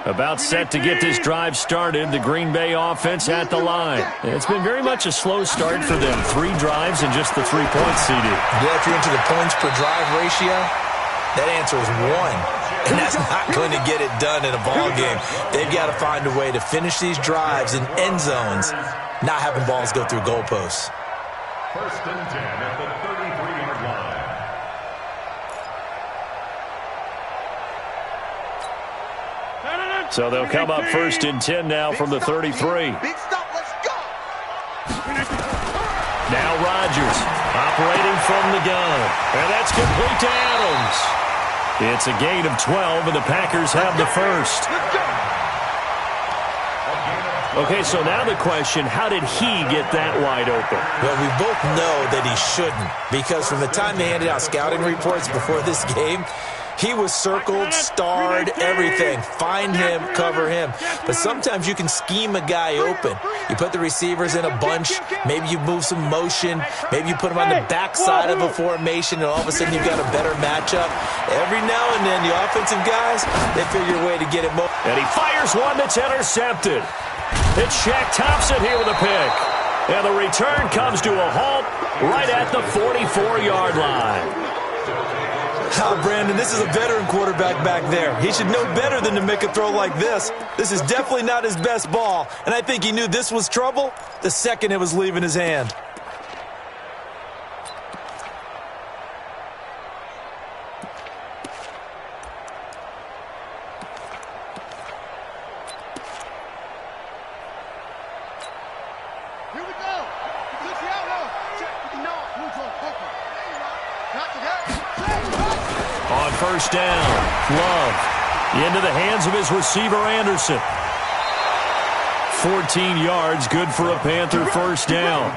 About set to get this drive started, the Green Bay offense at the line. It's been very much a slow start for them. 3 drives and just the 3 points, CD. Yeah, if you're into the points per drive ratio, that answer is 1. And that's not going to get it done in a ball game. They've got to find a way to finish these drives in end zones, not having balls go through goalposts. 1st and 10 at the 33-yard line. So they'll come up 1st and 10 now from the 33. Big stop, let's go. Now Rodgers operating from the gun. And that's complete to Adams. It's a gain of 12, and the Packers have the first. Okay, so now the question, how did he get that wide open? Well, we both know that he shouldn't, because from the time they handed out scouting reports before this game, he was circled, starred, everything. Find him, cover him. But sometimes you can scheme a guy open. You put the receivers in a bunch. Maybe you move some motion. Maybe you put him on the backside of a formation, and all of a sudden you've got a better matchup. Every now and then, the offensive guys, they figure a way to get it moving. And he fires one that's intercepted. It's Shaq Thompson here with a pick. And the return comes to a halt right at the 44-yard line. Oh, Brandon, this is a veteran quarterback back there. He should know better than to make a throw like this. This is definitely not his best ball, and I think he knew this was trouble the second it was leaving his hand. Here we go. On 1st down, Love into the hands of his receiver, Anderson. 14 yards, good for a Panther 1st down.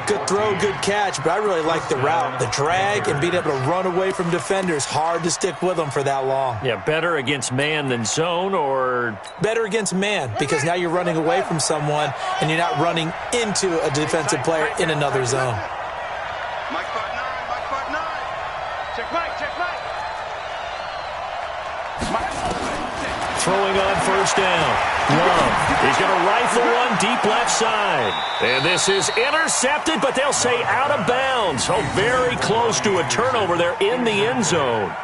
Good throw, good catch, but I really like the route. The drag and being able to run away from defenders, hard to stick with them for that long. Yeah, better against man than zone, or? Better against man, because now you're running away from someone and you're not running into a defensive player in another zone. Mike Part 9, Mike Part 9. Check Mike, check Mike. Throwing on 1st down. Love. He's going to rifle one deep left side. And this is intercepted, but they'll say out of bounds. Oh, very close to a turnover there in the end zone.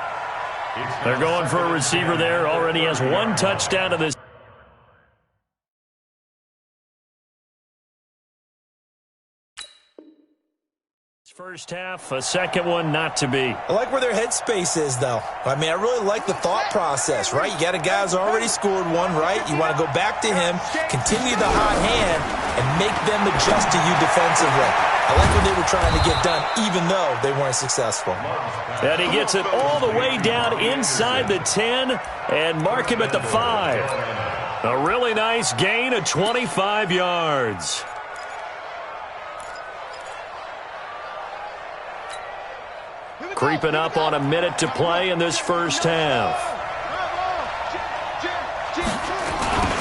They're going for a receiver there. Already has 1 touchdown to this. First half, a second one not to be. I like where their headspace is, though. I mean, I really like the thought process, right? You got a guy who's already scored one, right? You want to go back to him, continue the hot hand, and make them adjust to you defensively. I like what they were trying to get done, even though they weren't successful. And he gets it all the way down inside the 10 and mark him at the 5. A really nice gain of 25 yards. Creeping up on a minute to play in this first half.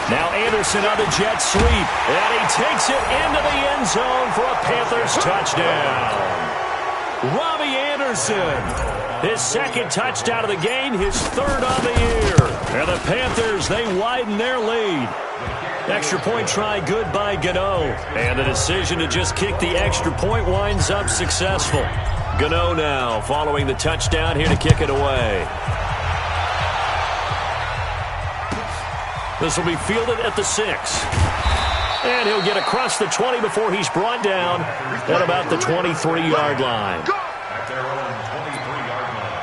Now Anderson on the jet sweep, and he takes it into the end zone for a Panthers touchdown. Robbie Anderson, his 2nd touchdown of the game, his 3rd on the year. And the Panthers, they widen their lead. Extra point try good by Gano. And the decision to just kick the extra point winds up successful. Gano now following the touchdown here to kick it away. This will be fielded at the 6. And he'll get across the 20 before he's brought down at about the 23-yard line. At their own 23-yard line.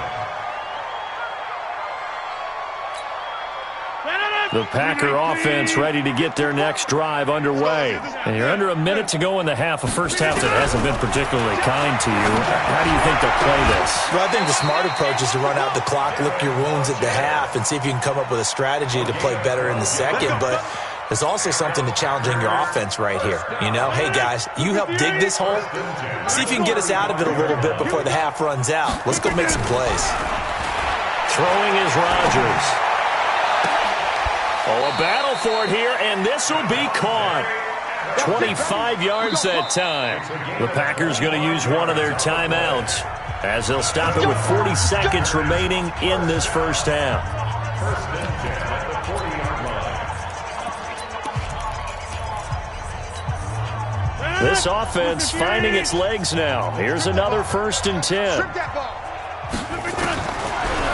The Packer offense ready to get their next drive underway. And you're under a minute to go in the half, a first half that hasn't been particularly kind to you. How do you think they'll play this? Well, I think the smart approach is to run out the clock, lick your wounds at the half, and see if you can come up with a strategy to play better in the second. But there's also something to challenging your offense right here. You know, hey, guys, you help dig this hole. See if you can get us out of it a little bit before the half runs out. Let's go make some plays. Throwing is Rodgers. Oh, a battle for it here, and this will be caught. 25 yards that time. The Packers going to use one of their timeouts as they'll stop it with 40 seconds remaining in this first half. First and 10 at the 40-yard line. This offense finding its legs now. Here's another first and 10.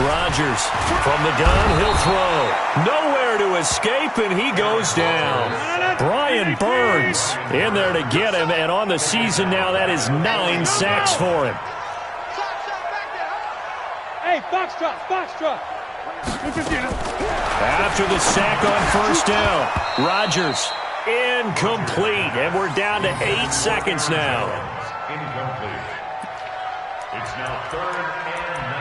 Rodgers from the gun, he'll throw. Nowhere to escape, and he goes down. Brian Burns in there to get him, and on the season now, that is 9 sacks for him. Hey, box truck. After the sack on first down, Rodgers incomplete, and we're down to 8 seconds now. Incomplete. It's now 3rd and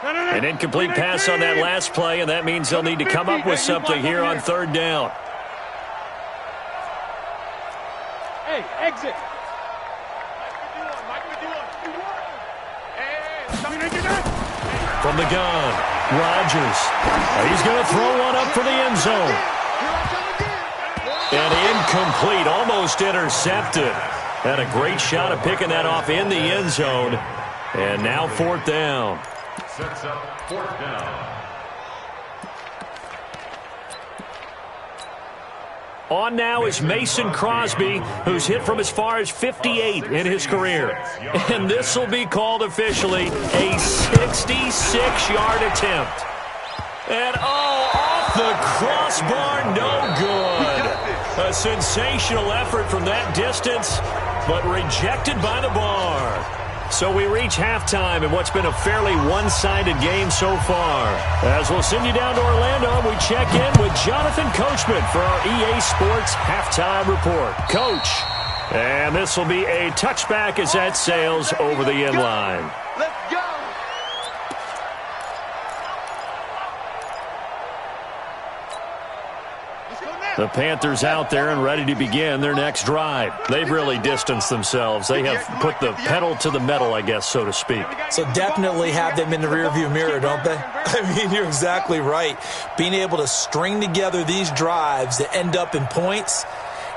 19. An incomplete pass on that last play, and that means they'll need to come up with something here on 3rd down. Hey, exit. From the gun, Rodgers. He's going to throw one up for the end zone. And incomplete, almost intercepted. Had a great shot at picking that off in the end zone. And now 4th down. Sets up 4th down. On now is Mason Crosby, who's hit from as far as 58 in his career. And this will be called officially a 66-yard attempt. And, off the crossbar, no good. A sensational effort from that distance, but rejected by the bar. So we reach halftime in what's been a fairly one-sided game so far. As we'll send you down to Orlando, we check in with Jonathan Coachman for our EA Sports Halftime Report. Coach, and this will be a touchback as that sails over the end line. Let's go. The Panthers out there and ready to begin their next drive. They've really distanced themselves. They have put the pedal to the metal, I guess, so to speak. So definitely have them in the rearview mirror, don't they? I mean, you're exactly right. Being able to string together these drives that end up in points,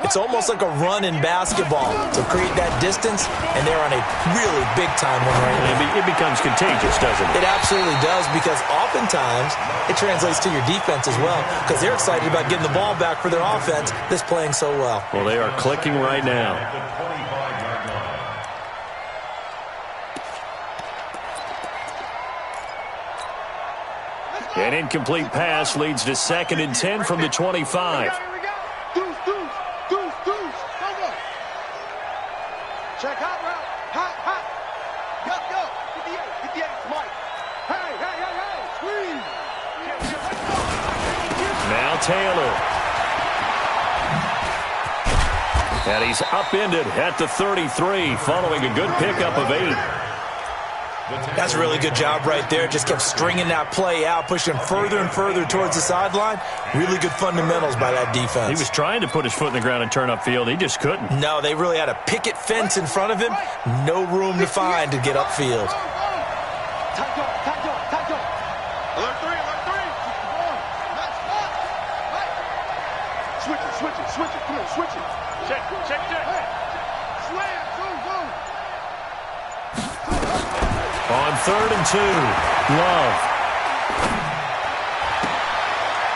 it's almost like a run in basketball to create that distance, and they're on a really big-time one right now. It becomes contagious, doesn't it? It absolutely does, because oftentimes it translates to your defense as well, because they're excited about getting the ball back for their offense that's playing so well. Well, they are clicking right now. At the 25-yard line. An incomplete pass leads to 2nd and 10 from the 25. Check hot route. Hot. Go. 58, Mike. Hey. Squeeze. Now Taylor. And he's upended at the 33, following a good pickup of 8. That's a really good job right there. Just kept stringing that play out, pushing further and further towards the sideline. Really good fundamentals by that defense. He was trying to put his foot in the ground and turn upfield. He just couldn't. No, they really had a picket fence in front of him. No room to find to get upfield. Tight go. Alert 3. Switch it. Come on, switch it. Check. Slam. Zoom. On 3rd and 2, Love.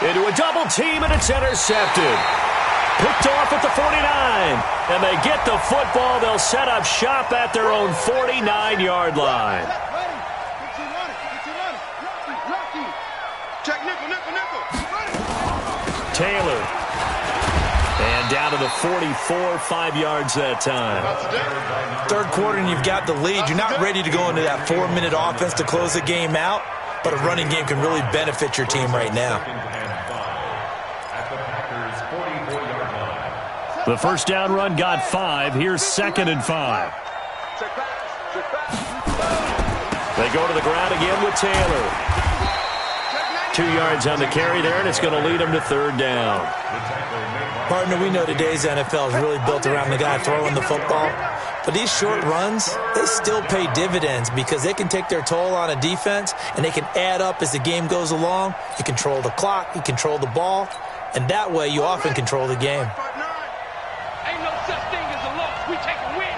Into a double team, and it's intercepted. Picked off at the 49. And they get the football. They'll set up shop at their own 49-yard line. Check nickel. Taylor. And down to the 44, 5 yards that time. 3rd quarter and you've got the lead. You're not ready to go into that 4-minute offense to close the game out, but a running game can really benefit your team right now. At the Packers' 44-yard line. The first down run got 5. Here's 2nd and 5. Check pass. They go to the ground again with Taylor. 2 yards on the carry there, and it's going to lead them to 3rd down. Partner, we know today's NFL is really built around the guy throwing the football. But these short runs, they still pay dividends because they can take their toll on a defense, and they can add up as the game goes along. You control the clock, you control the ball, And that way, you often control the game. Ain't no such thing as a loss. We take a win.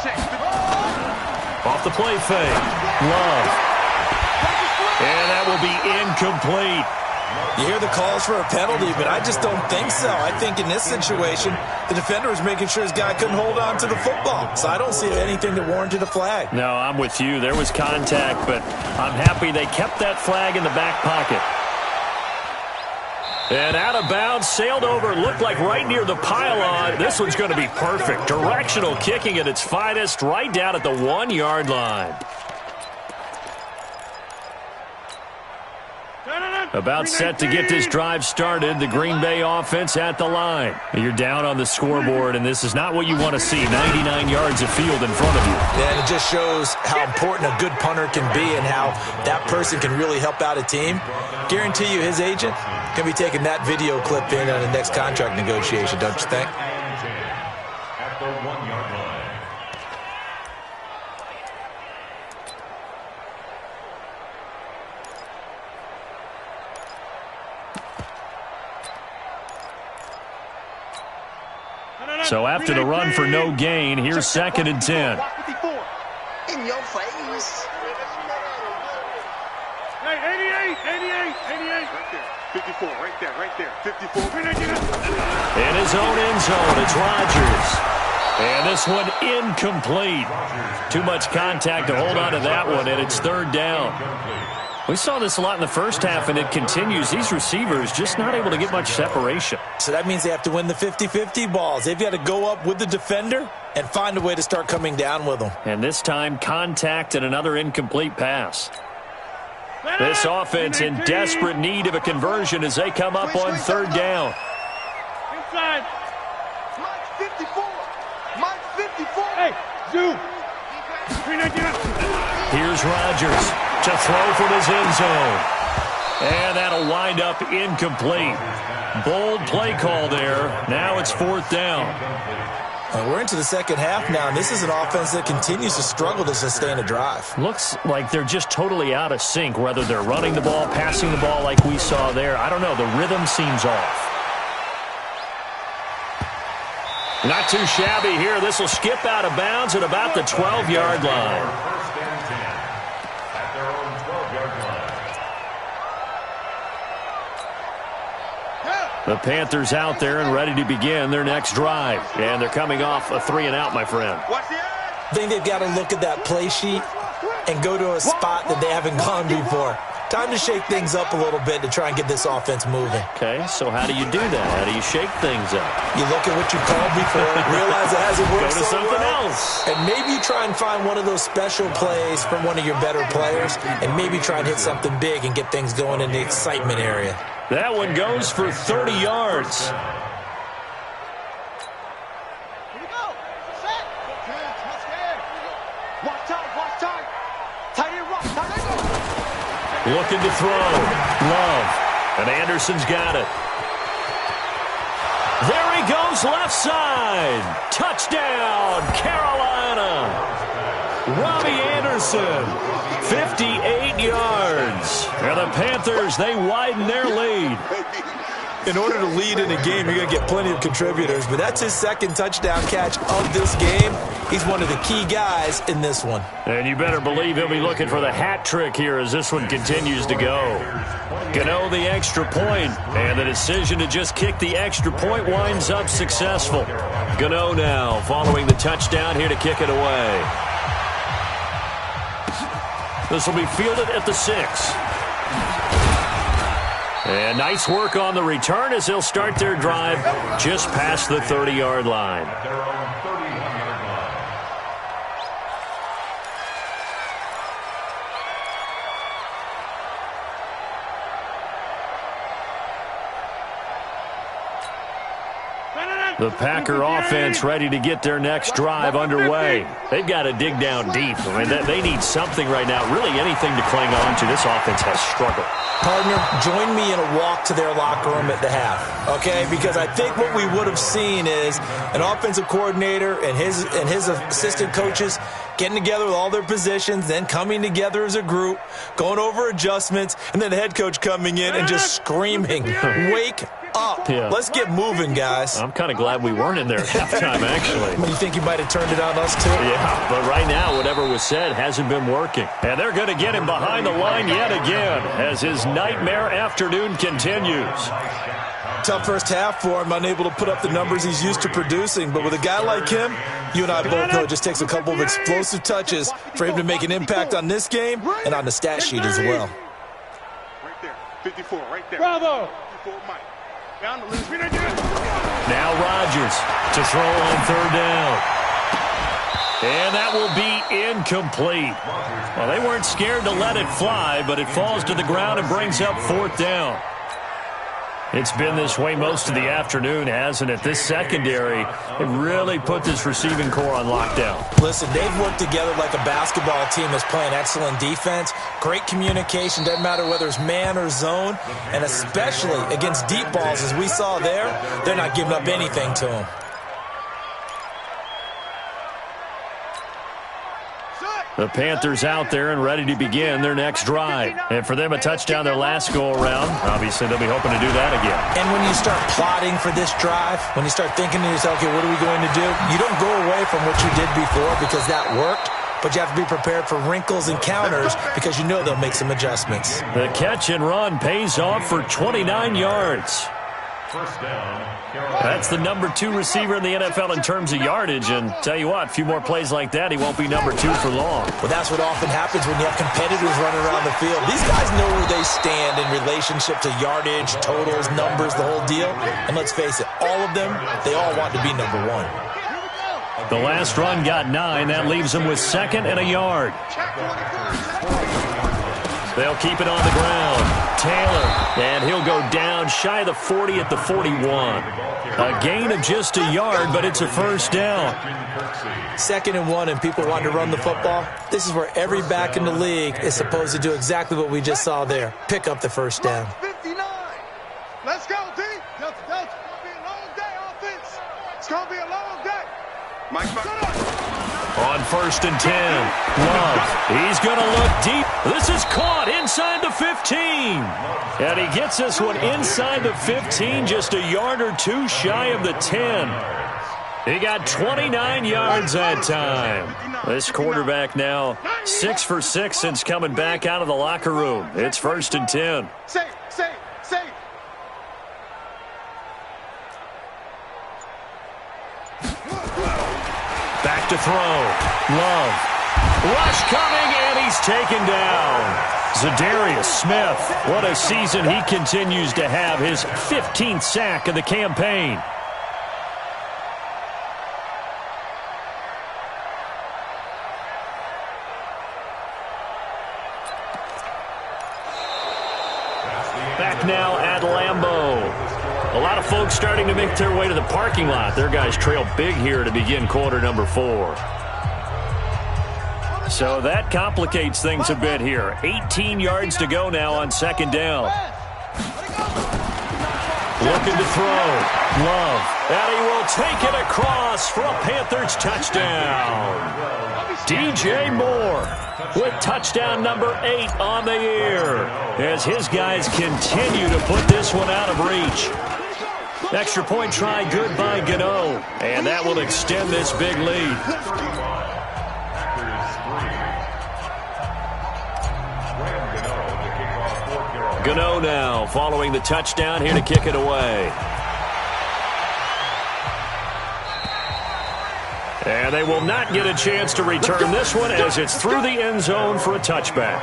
Check. Off the play fake. Love. And that will be incomplete. You hear the calls for a penalty, but I just don't think so. I think in this situation, the defender was making sure his guy couldn't hold on to the football. So I don't see anything that warranted a flag. No, I'm with you. There was contact, but I'm happy they kept that flag in the back pocket. And out of bounds, sailed over, looked like right near the pylon. This one's going to be perfect. Directional kicking at its finest, right down at the 1-yard line. About set to get this drive started, the Green Bay offense at the line. You're down on the scoreboard, and this is not what you want to see, 99 yards of field in front of you. And it just shows how important a good punter can be and how that person can really help out a team. Guarantee you his agent can be taking that video clip in on the next contract negotiation, don't you think? At the 1-yard line. So after the run for no gain, here's 2nd and 10. In your face. Hey, 88. 54, right there. 54. In his own end zone, it's Rodgers. And this one incomplete. Too much contact to hold on to that one, and it's 3rd down. We saw this a lot in the first half, and it continues. These receivers just not able to get much separation. So that means they have to win the 50-50 balls. They've got to go up with the defender and find a way to start coming down with them. And this time, contact and another incomplete pass. This offense in desperate need of a conversion as they come up on 3rd down. Inside. Mike 54. Hey, Zoo. Here's Rodgers to throw from his end zone. And that'll wind up incomplete. Bold play call there. Now it's 4th down. We're into the second half now, and this is an offense that continues to struggle to sustain a drive. Looks like they're just totally out of sync, whether they're running the ball, passing the ball like we saw there. I don't know. The rhythm seems off. Not too shabby here. This will skip out of bounds at about the 12-yard line. First and 10 at their own 12-yard line. The Panthers out there and ready to begin their next drive. And they're coming off a 3-and-out, my friend. Watch the I think they've got to look at that play sheet and go to a spot that they haven't gone before. Time to shake things up a little bit to try and get this offense moving. Okay, so how do you do that? How do you shake things up? You look at what you called before, realize it hasn't worked Go to so something well, else. and maybe you try and find one of those special plays from one of your better players, and maybe try and hit something big and get things going in the excitement area. That one goes for 30 yards. Here we go. Set. Watch time. Tight end rush. Looking to throw. Love. And Anderson's got it. There he goes left side. Touchdown, Carolina. Robbie Anderson, 58 yards. And the Panthers, they widen their lead. In order to lead in a game, you're going to get plenty of contributors, but that's his 2nd touchdown catch of this game. He's one of the key guys in this one. And you better believe he'll be looking for the hat trick here as this one continues to go. Gano the extra point, and the decision to just kick the extra point winds up successful. Gano now following the touchdown here to kick it away. This will be fielded at the 6. And nice work on the return as they'll start their drive just past the 30-yard line. At their own 31-yard line. The Packer offense ready to get their next drive underway. They've got to dig down deep. I mean, they need something right now, really anything to cling on to. This offense has struggled. Partner, join me in a walk to their locker room at the half, okay? Because I think what we would have seen is an offensive coordinator and his assistant coaches getting together with all their positions, then coming together as a group, going over adjustments, and then the head coach coming in and just screaming, wake up. Yeah. Let's get moving, guys. I'm kind of glad we weren't in there at halftime, actually. You think he might have turned it on us, too? Yeah, but right now, whatever was said hasn't been working. And they're going to get him behind the line yet again as his nightmare afternoon continues. Tough first half for him, unable to put up the numbers he's used to producing. But with a guy like him, you and I both know it just takes a couple of explosive touches for him to make an impact on this game and on the stat sheet as well. Right there. 54, right there. Bravo. 54, Mike. Down the loose. Now Rodgers to throw on third down. And that will be incomplete. Well, they weren't scared to let it fly, but it falls to the ground and brings up fourth down. It's been this way most of the afternoon, hasn't it? This secondary, it really put this receiving core on lockdown. Listen, they've worked together like a basketball team that's playing excellent defense. Great communication, doesn't matter whether it's man or zone. And especially against deep balls, as we saw there, they're not giving up anything to them. The Panthers out there and ready to begin their next drive. And for them, a touchdown their last go-around. Obviously, they'll be hoping to do that again. And when you start plotting for this drive, when you start thinking to yourself, okay, what are we going to do? You don't go away from what you did before because that worked, but you have to be prepared for wrinkles and counters because you know they'll make some adjustments. The catch and run pays off for 29 yards. First down, That's the number 2 receiver in the NFL in terms of yardage, and tell you what, a few more plays like that, he won't be number 2 for long. Well, that's what often happens when you have competitors running around the field. These guys know where they stand in relationship to yardage, totals, numbers, the whole deal. And let's face it, all of them, they all want to be number 1. The last run got 9. That leaves them with 2nd and a yard. They'll keep it on the ground. Taylor, and he'll go down shy of the 40 at the 41. A gain of just a yard, but it's a first down. 2nd and 1, and people want to run the football. This is where every back in the league is supposed to do exactly what we just saw there. Pick up the first down. 59. Let's go, D. It's going to be a long day, offense. It's going to be a long day. Mike, On 1st and 10, Love, he's going to look deep. This is caught inside the 15. And he gets this one inside the 15, just a yard or 2 shy of the 10. He got 29 yards that time. This quarterback now 6 for 6 since coming back out of the locker room. It's 1st and 10. Safe. Back to throw. Love. Rush coming, and he's taken down. Zadarius Smith, what a season he continues to have. His 15th sack of the campaign. Back now at Lambeau. A lot of folks starting to make their way to the parking lot. Their guys trail big here to begin quarter number 4. So that complicates things a bit here. 18 yards to go now on 2nd down. Looking to throw. Love. And he will take it across for a Panthers touchdown. DJ Moore with touchdown number 8 on the year as his guys continue to put this one out of reach. Extra point try good by Gano, and that will extend this big lead. Gano now following the touchdown here to kick it away. And they will not get a chance to return this one as it's through the end zone for a touchback.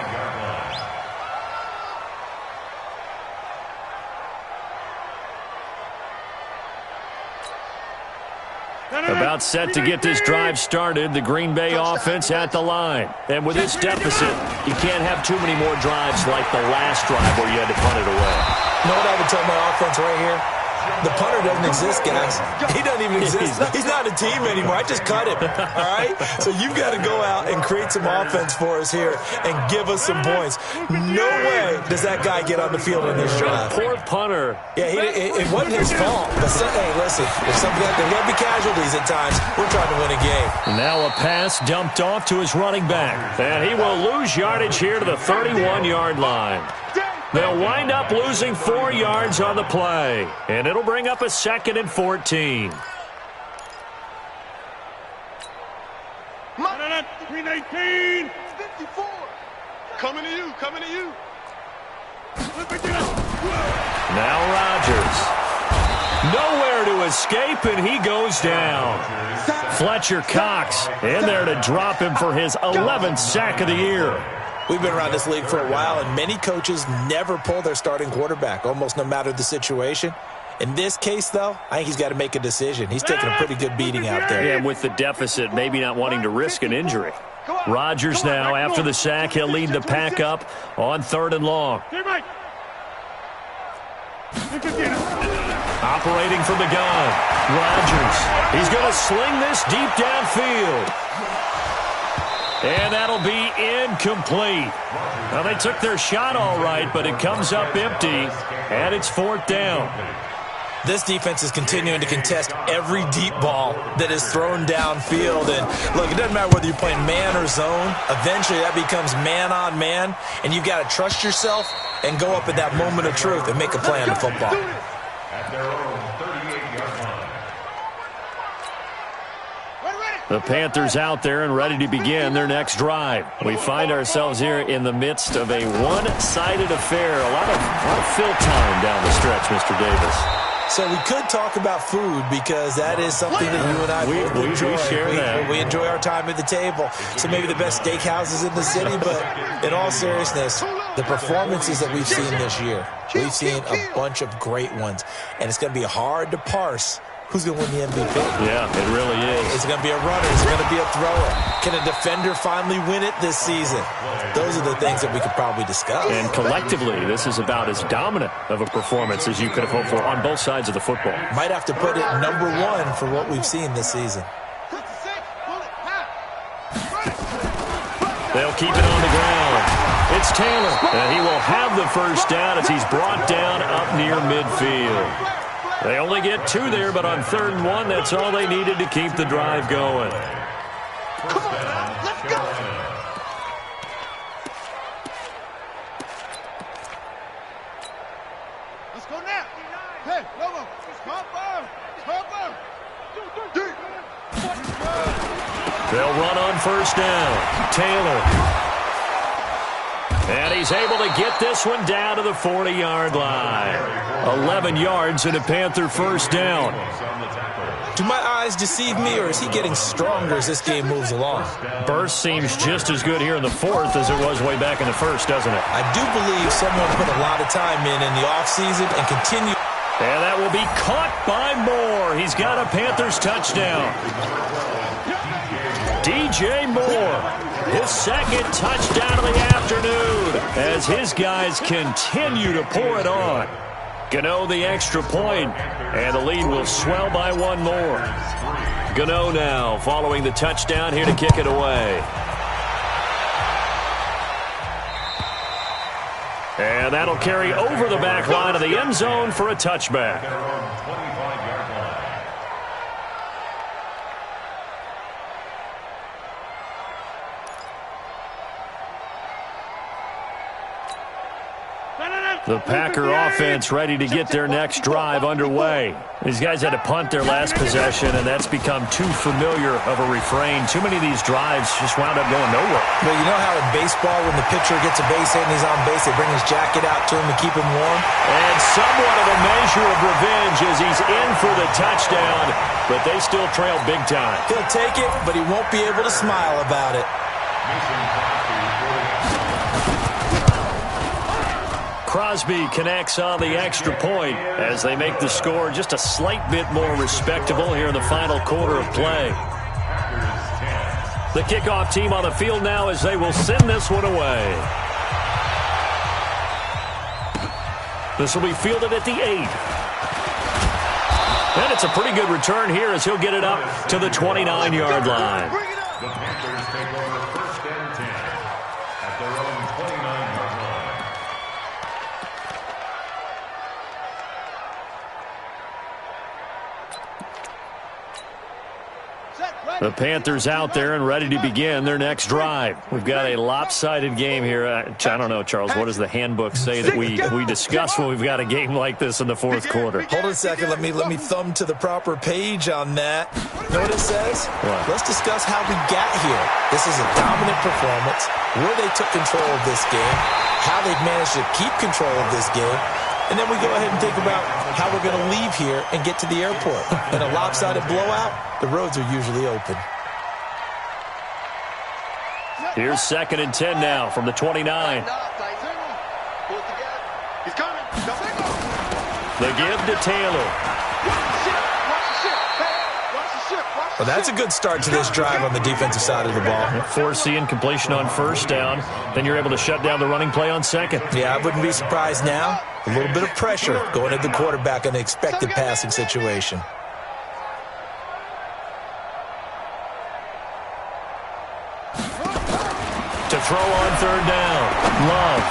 About set to get this drive started, the Green Bay offense at the line. And with this deficit, you can't have too many more drives like the last drive where you had to punt it away. You know what I would tell my offense right here? The punter doesn't exist, guys. He doesn't even exist. He's not a team anymore. I just cut him, all right? So you've got to go out and create some offense for us here and give us some points. No way does that guy get on the field in this drive. Poor punter. Yeah, it wasn't his fault. But hey, listen, if something like there's going to be casualties at times, we're trying to win a game. Now a pass dumped off to his running back. And he will lose yardage here to the 31-yard line. They'll wind up losing 4 yards on the play. And it'll bring up a 2nd and 14. 319. 54. Coming to you. Coming to you. Now Rodgers. Nowhere to escape, and he goes down. Fletcher Cox in there to drop him for his 11th sack of the year. We've been around this league for a while, and many coaches never pull their starting quarterback, almost no matter the situation. In this case, though, I think he's got to make a decision. He's taking a pretty good beating out there. Yeah, with the deficit, maybe not wanting to risk an injury. Rodgers now, after the sack, he'll lead the pack up on 3rd and long. Operating from the gun, Rodgers. He's going to sling this deep downfield. And that'll be incomplete. Now, they took their shot all right, but it comes up empty, and it's 4th down. This defense is continuing to contest every deep ball that is thrown downfield. And, look, it doesn't matter whether you're playing man or zone. Eventually, that becomes man-on-man, and you've got to trust yourself and go up at that moment of truth and make a play on the football. At their own 38-yard line. The Panthers out there and ready to begin their next drive. We find ourselves here in the midst of a one-sided affair. A lot of fill time down the stretch, Mr. Davis. So we could talk about food because that is something that you and I enjoy. We share that. We enjoy our time at the table. So maybe the best steakhouses in the city, but in all seriousness, the performances that we've seen this year, we've seen a bunch of great ones. And it's going to be hard to parse who's going to win the MVP. Yeah, it really is. Is it going to be a runner? Is it going to be a thrower? Can a defender finally win it this season? Those are the things that we could probably discuss. And collectively, this is about as dominant of a performance as you could have hoped for on both sides of the football. Might have to put it number 1 for what we've seen this season. They'll keep it on the ground. It's Taylor, and he will have the first down as he's brought down up near midfield. They only get 2 there, but on 3rd and 1, that's all they needed to keep the drive going. Come on, let's go. Let's go now. Hey, Lobo, cover. They'll run on 1st down. Taylor. And he's able to get this one down to the 40-yard line. 11 yards and a Panther first down. Do my eyes deceive me, or is he getting stronger as this game moves along? Burst seems just as good here in the 4th as it was way back in the 1st, doesn't it? I do believe someone put a lot of time in the offseason and continue. And that will be caught by Moore. He's got a Panthers touchdown. DJ Moore. His 2nd touchdown of the afternoon as his guys continue to pour it on. Gano the extra point, and the lead will swell by 1 more. Gano now following the touchdown here to kick it away. And that'll carry over the back line of the end zone for a touchback. The Packer offense ready to get their next drive underway. These guys had to punt their last possession, and that's become too familiar of a refrain. Too many of these drives just wound up going nowhere. Well, you know how in baseball, when the pitcher gets a base hit and he's on base, they bring his jacket out to him to keep him warm? And somewhat of a measure of revenge as he's in for the touchdown, but they still trail big time. He'll take it, but he won't be able to smile about it. Crosby connects on the extra point as they make the score just a slight bit more respectable here in the final quarter of play. The kickoff team on the field now as they will send this one away. This will be fielded at the 8. And it's a pretty good return here as he'll get it up to the 29-yard line. The Panthers take over 1st and 10 at their own 29-yard line. The Panthers out there and ready to begin their next drive. We've got a lopsided game here. I don't know, Charles, what does the handbook say that we discuss when we've got a game like this in the fourth quarter? Hold on a second. Let me thumb to the proper page on that. Know what it says? What? Let's discuss how we got here. This is a dominant performance, where they took control of this game, how they've managed to keep control of this game, and then we go ahead and think about how we're going to leave here and get to the airport. In a lopsided blowout, the roads are usually open. Here's 2nd and 10 now from the 29. He's coming. The give to Taylor. Well, that's a good start to this drive on the defensive side of the ball. Force incompletion on 1st down. Then you're able to shut down the running play on 2nd. Yeah, I wouldn't be surprised now. A little bit of pressure going at the quarterback in the expected passing situation. To throw on 3rd down. Love.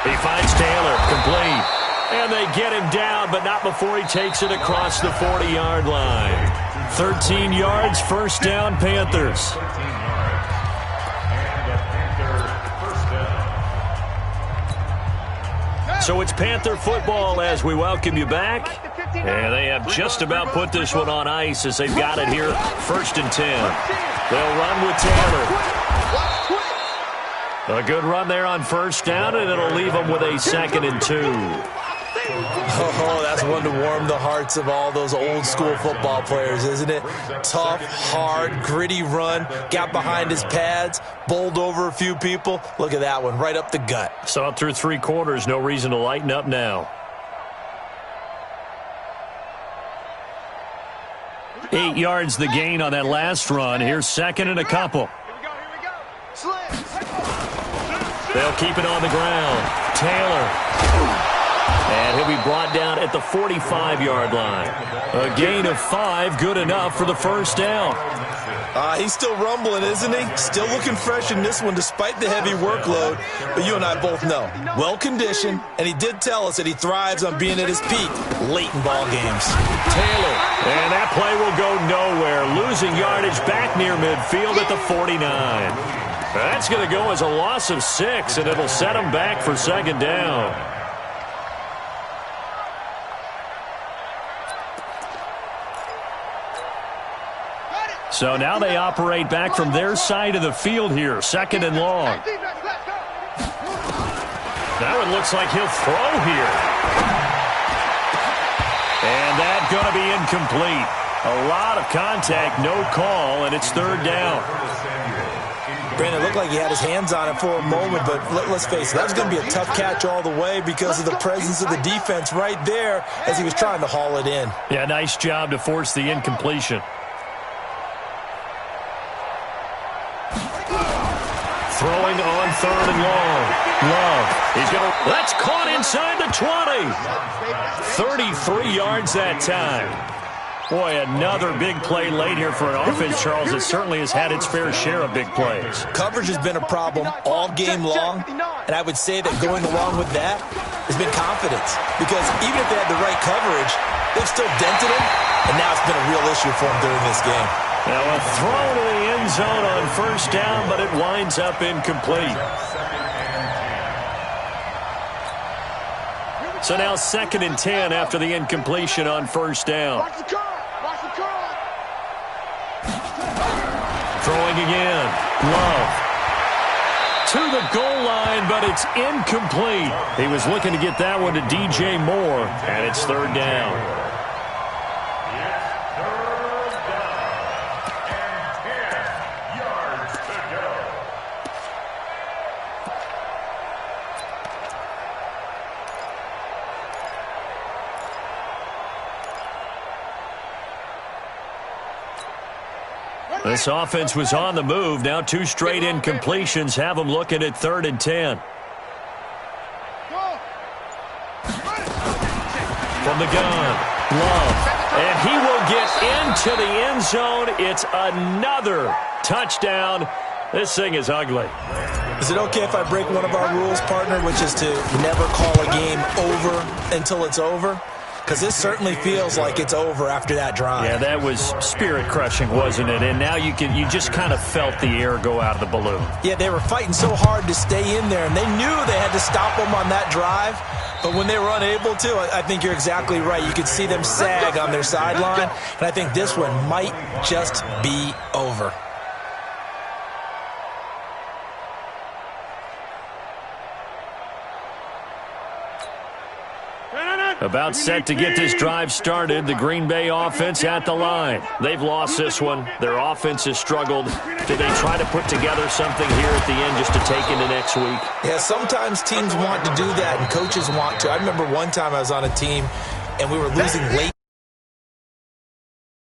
He finds Taylor. Complete. And they get him down, but not before he takes it across the 40-yard line. 13 yards, 1st down, Panthers. 13 yards. And a Panther 1st down. So it's Panther football as we welcome you back. And they have just about put this one on ice as they've got it here, 1st and 10. They'll run with Taylor. A good run there on 1st down, and it'll leave them with a 2nd and 2. Oh, that's one to warm the hearts of all those old school football players, isn't it? Tough, hard, gritty run, got behind his pads, bowled over a few people. Look at that one, right up the gut. Saw it through 3 quarters, no reason to lighten up now. 8 yards the gain on that last run. Here's 2nd and a couple. They'll keep it on the ground. Taylor. And he'll be brought down at the 45-yard line. A gain of 5, good enough for the 1st down. He's still rumbling, isn't he? Still looking fresh in this one despite the heavy workload. But you and I both know, well-conditioned, and he did tell us that he thrives on being at his peak late in ball games. Taylor. And that play will go nowhere. Losing yardage back near midfield at the 49. That's going to go as a loss of 6, and it'll set him back for 2nd down. So now they operate back from their side of the field here, 2nd and long. That one looks like he'll throw here. And that's going to be incomplete. A lot of contact, no call, and it's 3rd down. Brandon, it looked like he had his hands on it for a moment, but let's face it, that was going to be a tough catch all the way because of the presence of the defense right there as he was trying to haul it in. Yeah, nice job to force the incompletion. Throwing on 3rd and long. Love. That's caught inside the 20. 33 yards that time. Boy, another big play late here for an offense, Charles, that certainly has had its fair share of big plays. Coverage has been a problem all game long, and I would say that going along with that has been confidence. Because even if they had the right coverage, they've still dented him, and now it's been a real issue for him during this game. Now a throw to the end zone on 1st down, but it winds up incomplete. So now 2nd and 10 after the incompletion on 1st down. Throwing again. Love. To the goal line, but it's incomplete. He was looking to get that one to DJ Moore, and it's 3rd down. This offense was on the move. Now 2 straight incompletions have them looking at 3rd and 10. From the gun, Love. And he will get into the end zone. It's another touchdown. This thing is ugly. Is it okay if I break one of our rules, partner, which is to never call a game over until it's over? Because this certainly feels like it's over after that drive. Yeah, that was spirit-crushing, wasn't it? And now you just kind of felt the air go out of the balloon. Yeah, they were fighting so hard to stay in there, and they knew they had to stop them on that drive. But when they were unable to, I think you're exactly right. You could see them sag on their sideline, and I think this one might just be over. About set to get this drive started, the Green Bay offense at the line. They've lost this one. Their offense has struggled. Do they try to put together something here at the end just to take into next week? Yeah, sometimes teams want to do that and coaches want to. I remember one time I was on a team and we were losing late